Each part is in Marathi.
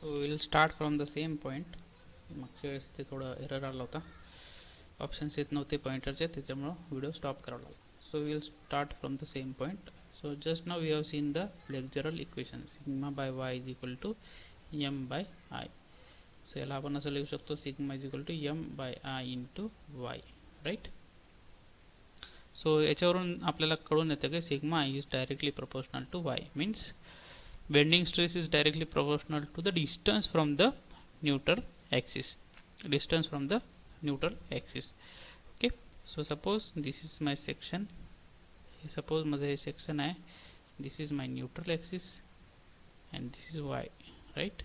So we'll start from the same point. मागच्या वेळेस ते थोडं एरर आला होता, ऑप्शन्स येत नव्हते पॉइंटरचे, त्याच्यामुळं व्हिडिओ स्टॉप करावा लागला. So will start from the same point. So just now we have seen the flexural equation, sigma by y is equal to m by I. So याला आपण असं लिहू शकतो, sigma is equal to m by I into y, right? So याच्यावरून आपल्याला कळून येतं की sigma is directly proportional to y, means bending stress is directly proportional to the distance from the neutral axis. Distance from the neutral axis. Okay. So suppose this is my section. Suppose माझं हे section आहे. This is my neutral axis and this is y, right?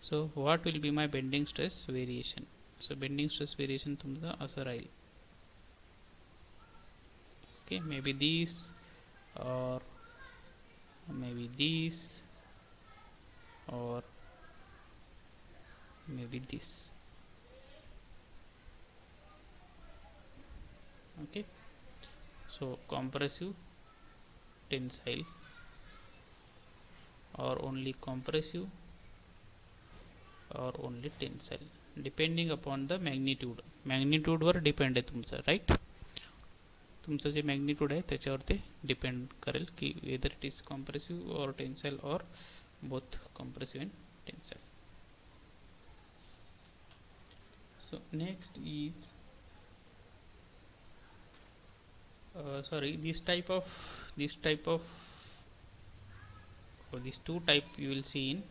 So what will be my bending stress variation? So bending stress variation तुमचा असं राहील. Okay, maybe this or maybe this or maybe this. Okay, so compressive, tensile, or only compressive or only tensile, depending upon the magnitude. Magnitude वर डिपेंड आहे तुमचं, राईट? तुमचं जे मॅग्निट्यूड आहे त्याच्यावर ते डिपेंड करेल की whether it is compressive or tensile और both compressive and tensile. So next is this type of these two type you will see in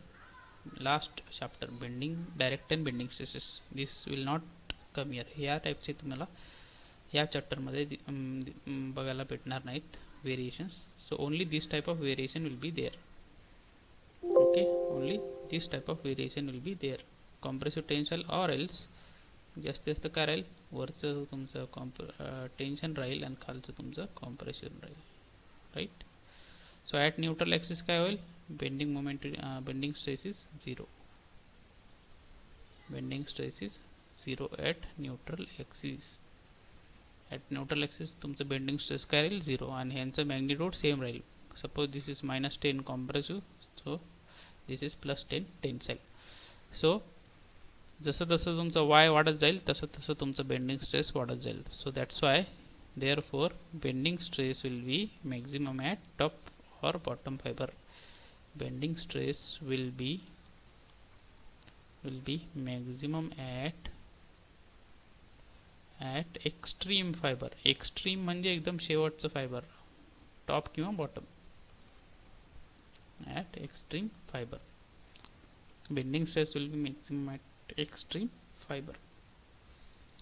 last chapter, bending, direct and bending stresses. This will not come here. या टाइपचे तुम्हाला या चॅप्टर मध्ये बघायला भेटणार नाहीत variations. So only this type of variation will be there. Okay, only this type of variation will be there. Compressive tensile or else जास्त काय राहील, वरचं तुमचं टेन्शन राहील आणि खालचं तुमचं कॉम्प्रेशन राहील, right? So at neutral axis काय होईल, bending moment bending stress is 0. Bending stress is 0 at neutral axis. At neutral axis तुमचं बेंडिंग स्ट्रेस काय राहील, 0, आणि ह्यांचं मॅग्निट्यूड सेम राहील. Suppose this is -10 compressive, so this is +10 tensile. So जसं जसं तुमचं y वाढत जाईल तसं तसं तुमचं बेंडिंग स्ट्रेस वाढत जाईल. So that's why therefore bending stress will be maximum at top or bottom fiber. Bending stress will be maximum at extreme fiber. Extreme म्हणजे एकदम शेवटचं फायबर, टॉप किंवा bottom. At extreme fiber bending stress will be maximum at extreme fiber.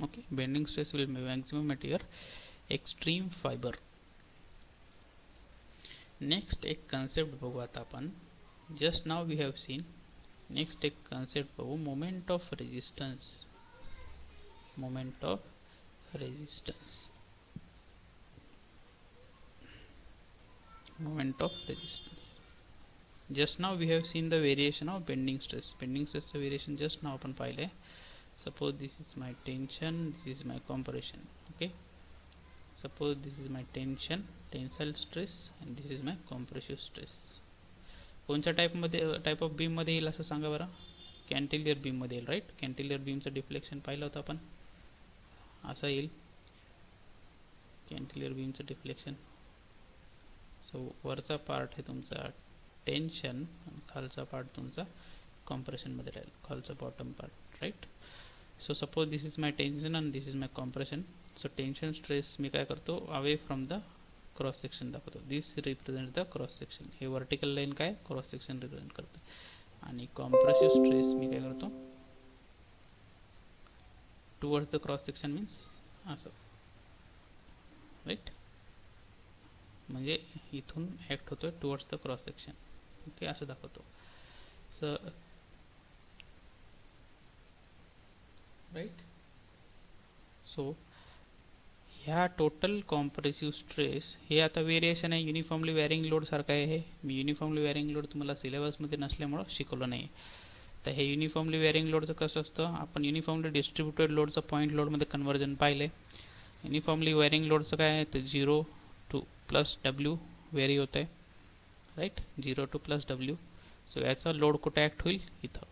Okay, bending stress will be maximum at your extreme fiber. Next एक concept बघू आता आपण. Just now we have seen. Next एक concept बघू, moment of resistance. Moment of resistance. Moment of resistance. Just now we have seen the variation of bending stress. Bending stress variation just now आपण पाहिले. Suppose this is my tension, this is my compression. Okay, suppose this is my tension, tensile stress, and this is my compressive stress. कोणत्या टाइप ऑफ बीम मध्ये येईल असं सांगा बरं? कॅन्टिलियर बीम मध्ये येईल, राईट? कॅन्टिलियर बीमचं डिफ्लेक्शन पाहिलं होतं आपण, असं येईल कॅन्टिलियर बीमचं डिफ्लेक्शन. सो वरचा पार्ट हे तुमचा टेन्शन, खालचा पार्ट तुमचा कॉम्प्रेशन मध्ये राहील, खालचा bottom part, right? So suppose this is my tension and this is my compression. So tension stress मी काय करतो, away from the cross section दाखवतो. This represent the cross section. हे वर्टिकल लाईन काय, क्रॉस सेक्शन रिप्रेझेंट करते. आणि कॉम्प्रेसिव्ह स्ट्रेस मी काय करतो, towards the cross section, means असं, राईट? म्हणजे इथून ॲक्ट होतोय towards the cross section. Okay, असं दाखवतो. सो राईट, सो ह्या टोटल कॉम्प्रेसिव्ह स्ट्रेस हे आता वेरिएशन आहे, युनिफॉर्मली वॅरिंग लोड सारखं आहे. हे मी युनिफॉर्मली वॅरिंग लोड तुम्हाला सिलेबसमध्ये नसल्यामुळं शिकवलं नाही. तर हे युनिफॉर्मली वॅरिंग लोडचं कसं असतं, आपण युनिफॉर्मली डिस्ट्रीब्युटेड लोडचं पॉईंट लोडमध्ये कन्वर्जन पाहिले. युनिफॉर्मली वॅरिंग लोडचं काय आहे, तर 0 to +W व्हेरी होत आहे, राईट? 0 to +W. सो याचा लोड कुठे ॲक्ट होईल, इथं.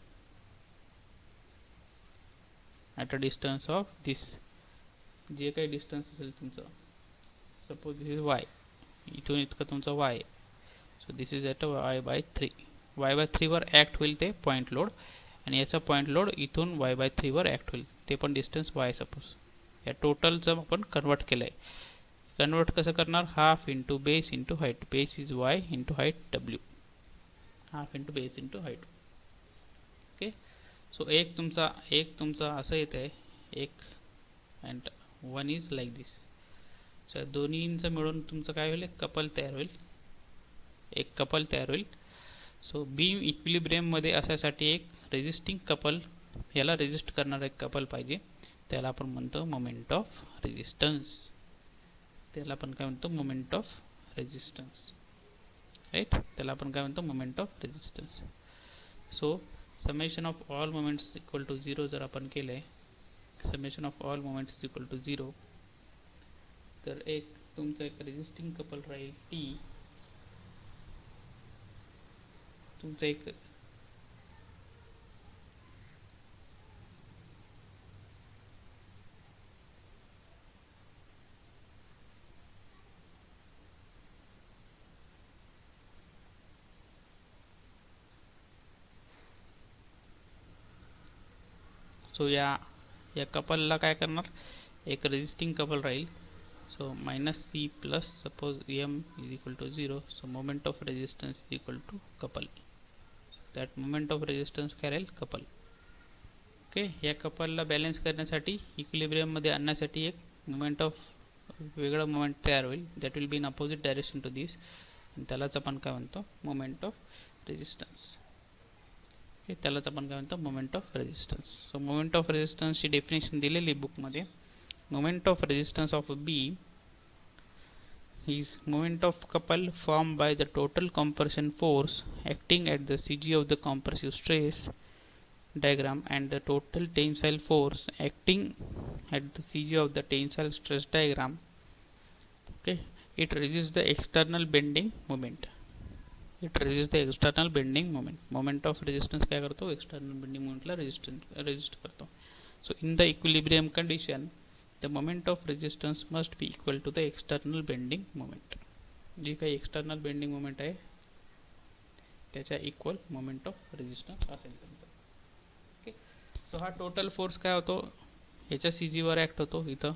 ॲट अ डिस्टन्स ऑफ दिस, जे काही डिस्टन्स असेल तुमचं, सपोज दिस इज वाय, इथून इतकं तुमचं वाय आहे. So this is at y by 3. Y by 3 वर ॲक्ट होईल ते पॉईंट लोड, आणि याचा पॉईंट लोड इथून वाय बाय 3 वर ॲक्ट होईल, ते पण डिस्टन्स वाय सपोज. या टोटलचं आपण कन्वर्ट केलं आहे. कन्वर्ट कसं करणार, half into base into height, base is Y into height W, half into base into height. Okay. So एक तुमचा असं येत आहे, एक and one is like this. So दोन्हींचं मिळून तुमचं काय होईल, कपल तयार होईल, एक कपल तयार होईल. सो बीम इक्विलिब्रियम मध्ये असण्यासाठी एक रेजिस्टिंग कपल, याला रेजिस्ट करणारा एक कपल पाहिजे, त्याला आपण म्हणतो मोमेंट ऑफ रेजिस्टन्स. त्याला आपण काय म्हणतो, मोमेंट ऑफ रेजिस्टन्स, राईट. त्याला आपण काय म्हणतो, moment of resistance. So summation of all moments equal to 0 जर आपण केले, summation of all moments is equal to 0, तर एक तुमचं एक रेजिस्टिंग कपल राहील टी, तुमचं एक सो या कपलला काय करणार, एक रेजिस्टिंग कपल राहील. So minus C plus suppose M is equal to 0. So moment of resistance is equal to couple. That moment of resistance काय राहील, कपल. ओके. या कपलला बॅलन्स करण्यासाठी, इक्विलिब्रियम मध्ये आणण्यासाठी एक मोमेंट ऑफ वेगळं मोमेंट तयार होईल, that will be in opposite direction to this, आणि त्यालाच आपण काय म्हणतो, मोमेंट ऑफ रेजिस्टन्स. त्यालाच आपण काय म्हणतो, moment of resistance. So moment of रेजिस्टन्सची डेफिनेशन दिलेली बुकमध्ये. Moment of resistance of be is moment of couple formed by the total compression force acting at the CG of the compressive stress diagram and the total tensile force acting at the CG of the tensile stress diagram. Okay, it resists the external bending moment. It resists the external bending moment. Moment of resistance क्या करतो, external bending moment ला resist करतो. So in the equilibrium condition, the moment of resistance must be equal to the external bending moment. जी काही external bending moment आहे त्याच्या इक्वल मोमेंट ऑफ रेजिस्टन्स असेल तुमचा. ओके. सो हा टोटल फोर्स काय होतो, याच्या CG वर ॲक्ट होतो इथं,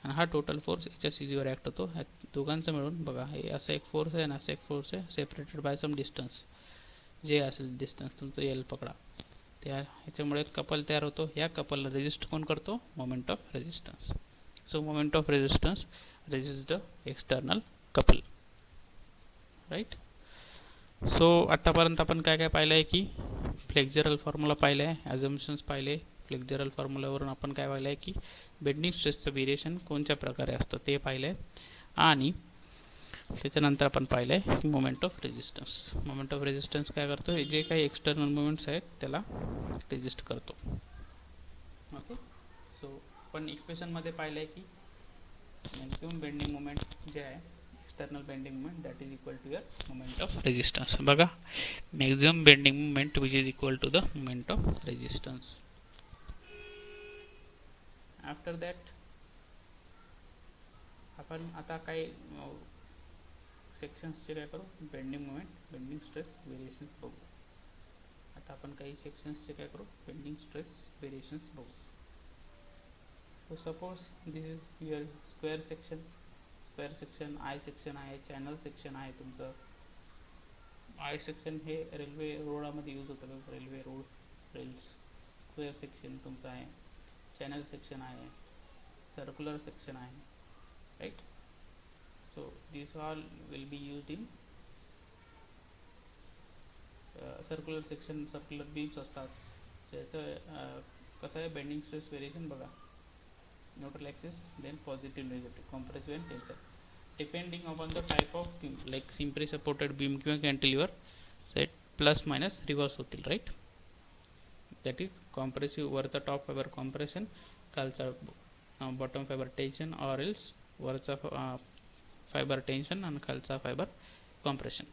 आणि हा टोटल फोर्स याच्या CG वर ॲक्ट होतो. ह्या दोघांचं मिळून बघा, हे असं एक फोर्स आहे आणि असं एक फोर्स आहे, सेपरेटेड बाय सम डिस्टन्स. जे असेल डिस्टन्स तुमचं एल पकडा, त्या ह्याच्यामुळे कपल तयार होतो. या कपलला रेजिस्ट कोण करतो, moment of resistance. So moment of resistance resist the external couple, right. So आतापर्यंत आपण काय काय पाहिलं आहे की फ्लेक्झरल फॉर्म्युला पाहिलं आहे, ॲझम्पशन्स पाहिले. फ्लेक्झरल फॉर्म्युलावरून आपण काय पाहिलं आहे की बेंडिंग स्ट्रेसचं व्हेरिएशन कोणत्या प्रकारे असतं ते पाहिलं आहे, आणि त्याच्यानंतर आपण पाहिलं आहे moment of resistance. Moment of resistance काय करतो, जे काही एक्सटर्नल मुवमेंट्स आहेत त्याला रेजिस्ट करतो. ओके. सो आपण इक्वेशनमध्ये पाहिलं आहे की मॅक्सिमम बेंडिंग मोमेंट जे आहे, external bending moment, that is equal to your moment of resistance. बघा, maximum bending moment which is equal to the moment of resistance. After that आपण आता काय सेक्शन्सचे काय करू, bending moment, bending stress variations बघू. आता आपण काही सेक्शन्सचे काय करू, बेंडिंग स्ट्रेस व्हेरिएशन्स बघू. So suppose this is your square section. Square section I section आहे, चॅनल सेक्शन आहे तुमचं. आय सेक्शन हे रेल्वे रोडामध्ये यूज होतं, railway road, rails. Square section तुमचं आहे, चॅनल सेक्शन आहे, सर्क्युलर सेक्शन आहे, right. So these all will be used in circular section. Circular beams असतात. त्याचं कसं आहे, बेंडिंग स्ट्रेस व्हेरिएशन बघा, neutral axis, then positive negative, compressive and tensile, depending upon the type of beam. Like simply supported beam किंवा cantilever, set plus minus reverse होतील, राईट. दॅट इज कॉम्प्रेसिव्ह, वरचा टॉप फायबर कॉम्प्रेशन, खालचा bottom fibre tension, or else वरचा फायबर टेन्शन आणि खालचा fibre compression.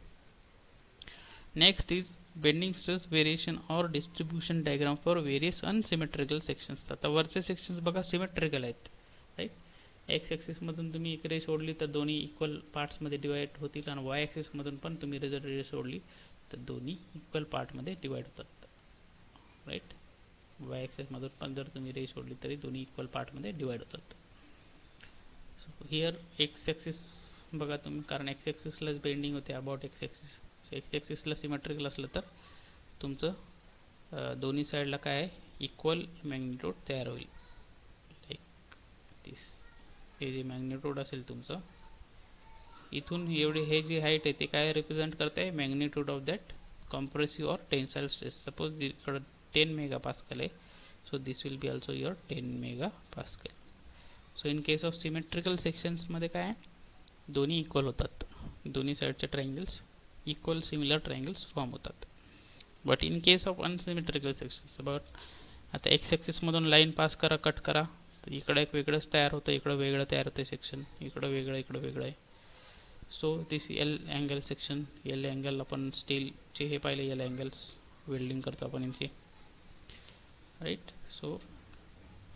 Next is bending stress variation or distribution diagram for various unsymmetrical sections. आता वरचे सेक्शन्स बघा सिमेट्रिकल आहेत, राईट. एक्स ॲक्सिस मधून तुम्ही एक रे सोडली तर दोन्ही इक्वल पार्ट्स मध्ये डिवाइड होतील, आणि वाय ॲक्सिस मधून पण तुम्ही जर रे सोडली तर दोन्ही इक्वल पार्ट मध्ये डिवाइड होतात, राईट. वाय ॲक्सिस मधून पण जर तुम्ही रे सोडली तरी दोन्ही इक्वल पार्ट मध्ये डिवाइड होतात. सो हिअर एक्स ॲक्सिस बघा तुम्ही, कारण एक्स ॲक्सिसलाच बेंडिंग होते अबाउट एक्स ॲक्सिस. एक्स ॲक्सिसला सिमेट्रिकल असलं तर तुमचं दोन्ही साईडला काय आहे, इक्वल मॅग्निट्यूड तयार होईल. लाईक दिस, हे जे मॅग्निट्यूड असेल तुमचं इथून एवढे, हे जे हाईट आहे ते काय रिप्रेझेंट करत आहे, magnitude of that compressive or tensile stress. Suppose इकडं 10 मेगापास्कल आहे, so this will be also your 10 megapascal. So in case of symmetrical सेक्शन्समध्ये काय आहे, दोन्ही इक्वल होतात, दोन्ही साईडचे triangles equal similar triangles form होतात. But in case of unsymmetrical sections, but आता एक्स ॲक्सिसमधून लाईन पास करा, कट करा, तर इकडं एक वेगळंच तयार होतं, इकडं वेगळं तयार होतं सेक्शन, इकडं वेगळं, इकडं वेगळं आहे. सो दिस L angle section, L angle आपण स्टीलचे हे पाहिले, एल अँगल्स वेल्डिंग करतो आपण यांची, राईट. सो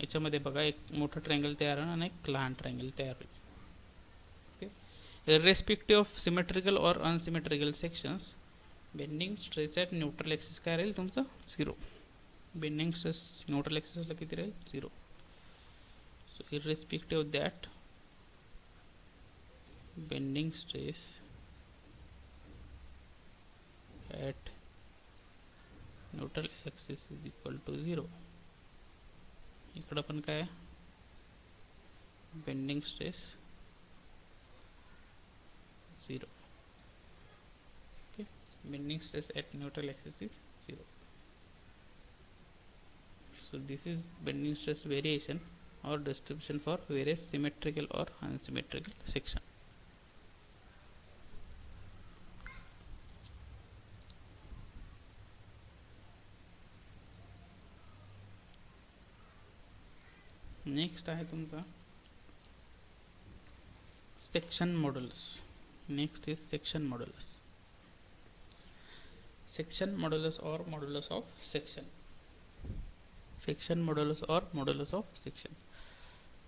याच्यामध्ये बघा एक मोठं ट्रायंगल तयार होईल आणि एक लहान ट्रायंगल तयार होईल. Irrespective of symmetrical or unsymmetrical sections, bending stress at neutral axis काय राहील तुमचं, 0. बेंडिंग स्ट्रेस न्यूट्रल ॲक्सिसला किती राहील, 0. So irrespective of that, bending stress at neutral axis is equal to 0. इकडं पण काय, bending stress 0. Okay, bending stress at neutral axis is 0. So this is bending stress variation or distribution for various symmetrical or unsymmetrical section. Next आहे तुमचा section modulus. Next is section modulus. Section modulus or modulus of section. Section modulus or modulus of section.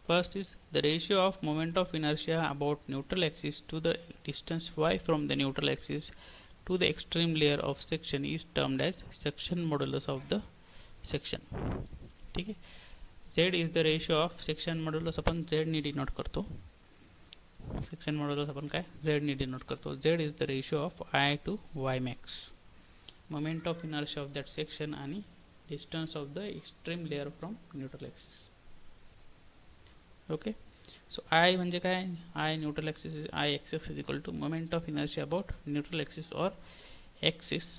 First is the ratio of moment of inertia about neutral axis to the distance y from the neutral axis to the extreme layer of section is termed as section modulus of the section. ठीक है. Z is the ratio of section modulus, अपन Z ने डिनोट करतो. सेक्शन मॉड्युलस आपण काय Z ने डिनोट करतो. Z is the ratio of I to Y max, moment of inertia of that section आणि distance of the extreme layer from neutral axis. Okay. So I म्हणजे काय, I neutral axis, I axis is equal to moment of inertia about neutral axis or axis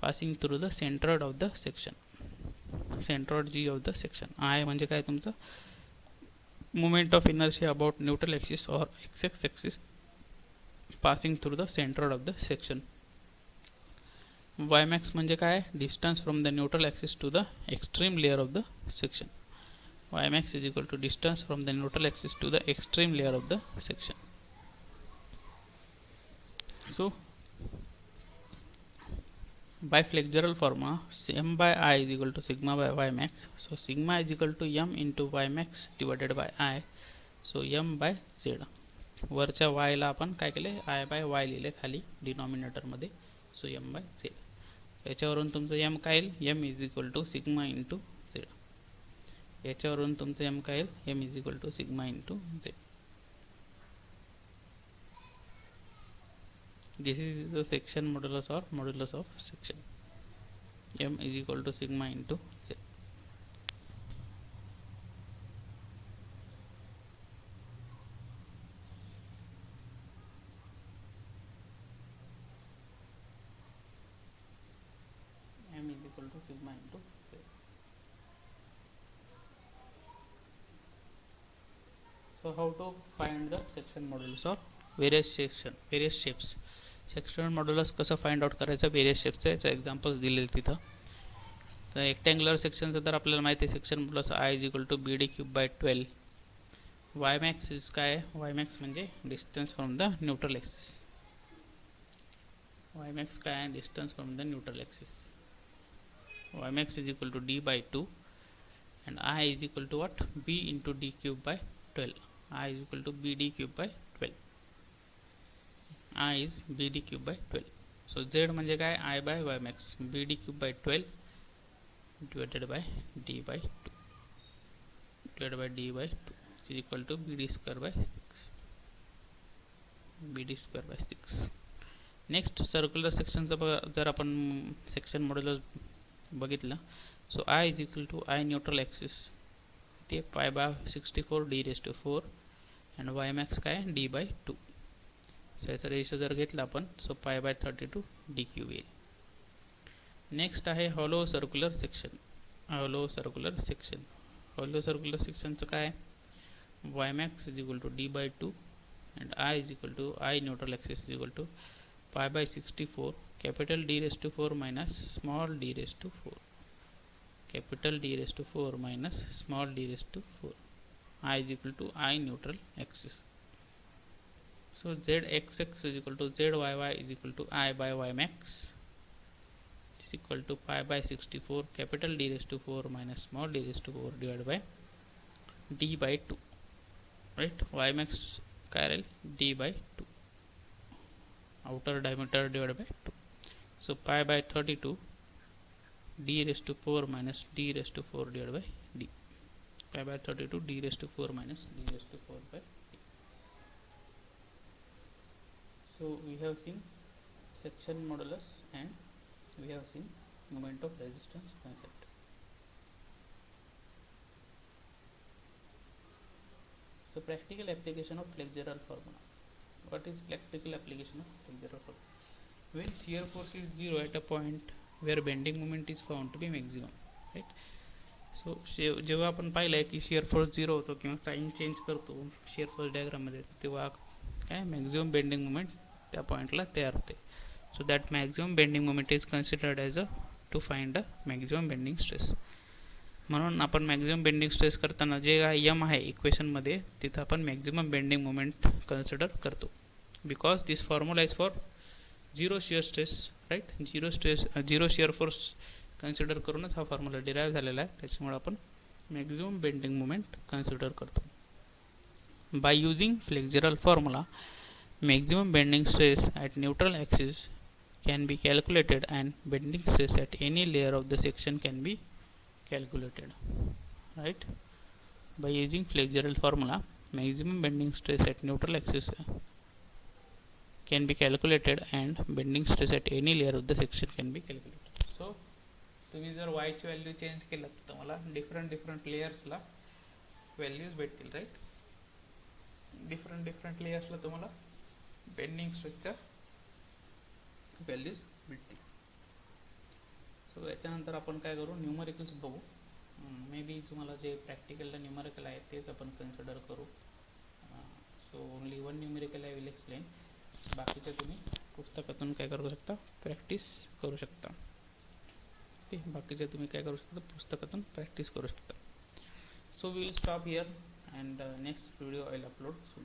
passing through the centroid of the section, centroid G of the section. I म्हणजे काय तुमचं moment of inertia about neutral axis or x axis passing through the centroid of the section. Y max म्हणजे काय, distance from the neutral axis to the extreme layer of the section. Y max is equal to distance from the neutral axis to the extreme layer of the section. So by flexural formula, m by I is equal to sigma by y max. So sigma is equal to m into y max divided by I. So m by z. वरच्या y ला आपण काय केले, I by y लिहिले खाली डिनॉमिनेटर मध्ये. So m by z. याच्यावरून तुमचं m काय येईल, m is equal to sigma into z. याच्यावरून तुमचं m काय येईल, m is equal to sigma into z. This is the section modulus or modulus of section. M is equal to sigma into z. M is equal to sigma into z. So how to find the section modulus or various shapes. Section modulus कसं फाइंड आउट करायचं, वेरियस शेप्सचं याचं एक्झाम्पल्स दिलेले तिथं. तर रेक्टँग्युलर सेक्शनचं तर आपल्याला माहिती आहे, section modulus I is equal to BD cube by 12. Y max is काय, वाय मॅक्स म्हणजे distance from the neutral axis, ymax काय आहे, distance from the neutral axis. Ymax is equal to d by 2 and I is equal to what, b into d cube by 12. I is equal to bd cube by 12. I is bd cube by 12. So z म्हणजे काय, I by ymax, bd cube by 12 divided by d by 2 divided by d by 2 is equal to bd square by 6. bd square by 6. Next circular सेक्शनचं जर आपण सेक्शन मॉड्युलस बघितलं, so I is equal to I neutral axis ते pi by 64 D raise to 4 and Y max काय डी बाय 2. सो याचा रेशो जर घेतला आपण, so pi by 32 D cube येईल. नेक्स्ट आहे hollow circular section. Hollow circular section, hollow circular सेक्शनचं काय, Y max is equal to D by 2 and I is equal to I neutral axis is equal to pi by 64 capital D raised to 4 minus small d raised to 4, capital D raised to 4 minus small d raised to 4. I is equal to I neutral axis. So zxx is equal to zyy is equal to I by y max is equal to pi by 64 capital D raised to 4 minus small d raised to 4 divided by d by 2. Right, y max काय राहील d by 2, outer diameter divided by 2. So pi by 32 d raised to 4 minus d raised to 4 divided by d. Pi by 32 d raised to 4 minus d raised to 4 by d. So we have seen section modulus and we have seen moment of resistance concept. So practical application of flexural formula. What is practical application of flexural formula? When shear force is 0 at a point where bending moment is found to be maximum, right? So जेव्हा आपण पाहिलं की shear force 0 होतो किंवा साइन चेंज करतो shear force diagram मध्ये, तेव्हा काय maximum bending moment त्या पॉइंटला तयार होते. So that maximum bending moment is considered as a to find a maximum bending stress. म्हणून आपण मॅक्झिमम बेंडिंग स्ट्रेस करताना जे एम आहे इक्वेशनमध्ये, तिथं आपण मॅक्झिमम बेंडिंग मोमेंट कन्सिडर करतो. Because this formula is for zero shear stress, right. Zero shear force consider करूनच हा फॉर्म्युला डिराईव्ह झालेला आहे. त्याच्यामुळे आपण मॅक्झिमम बेंडिंग मोमेंट कन्सिडर करतो. By using flexural formula, maximum bending stress at neutral axis can be calculated and bending stress at any layer of the section can be calculated. Right, by using flexural formula, maximum bending stress at neutral axis can be calculated and bending stress at any layer of the section can be calculated. So तुम्ही जर y ची व्हॅल्यू चेंज केलं तर तुम्हाला डिफरंट लेयर्सला व्हॅल्यूज भेटतील. राईट, डिफरंट लेयर्सला तुम्हाला बेंडिंग स्ट्रेसच्या व्हॅल्यूज भेटतील. सो याच्यानंतर आपण काय करू, न्यूमरिकल्स बघू. मे बी तुम्हाला जे प्रॅक्टिकलला न्यूमरिकल आहे तेच आपण कन्सिडर करू. So only one numerical I will explain. बाकीचे तुम्ही पुस्तकातून काय करू शकता, प्रॅक्टिस करू शकता. ओके, बाकीचे तुम्ही काय करू शकता, पुस्तकातून प्रॅक्टिस करू शकता. So we will stop here and next video I will upload soon.